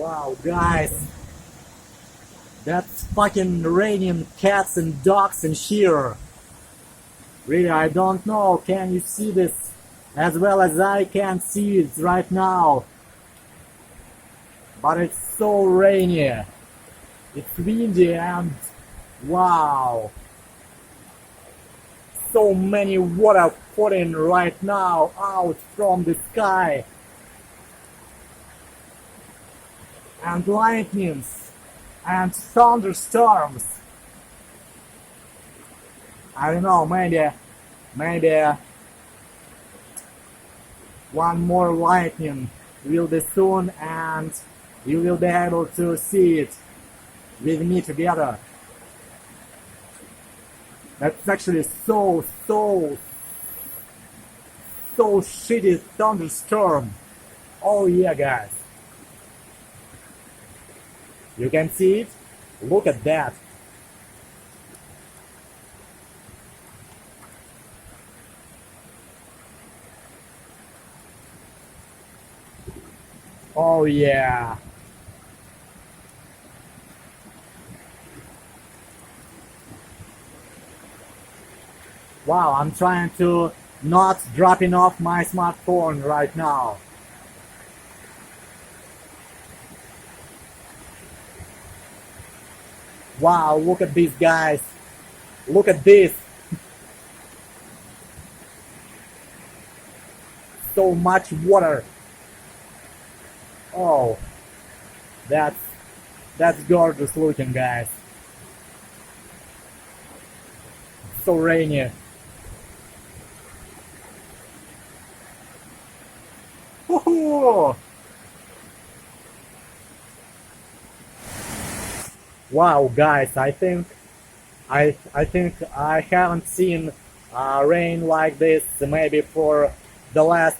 Wow, guys, that's fucking raining cats and dogs and here. Really, I don't know, can you see this as well as I can see it right now? But it's so rainy. It's windy and wow. So many water falling right now out from the sky. And lightnings and thunderstorms. I don't know, maybe one more lightning will be soon and you will be able to see it with me together. That's actually so shitty thunderstorm. Oh yeah, guys. You can see it? Look at that. Oh yeah. Wow, I'm trying to not dropping off my smartphone right now. Wow, look at these guys. Look at this. So much water. Oh, that's gorgeous looking, guys. So rainy. Woohoo! Wow, guys, I think I haven't seen rain like this maybe for the last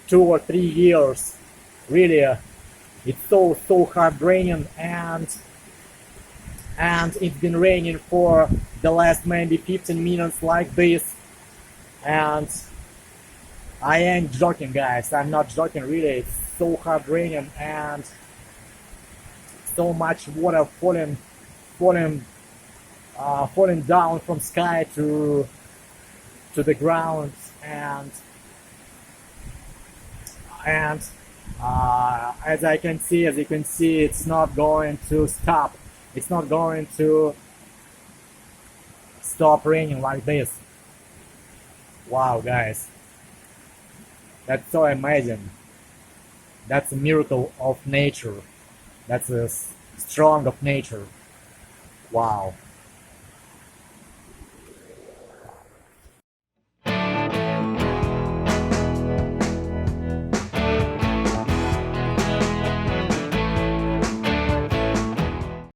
2 or 3 years. Really, it's so hard raining and it's been raining for the last maybe 15 minutes like this, and I ain't joking, guys. I'm not joking, really. It's so hard raining and so much water falling down from sky to the ground, and as you can see, it's not going to stop. It's not going to stop raining like this. Wow, guys, that's so amazing. That's a miracle of nature. That's a strong of nature. Wow.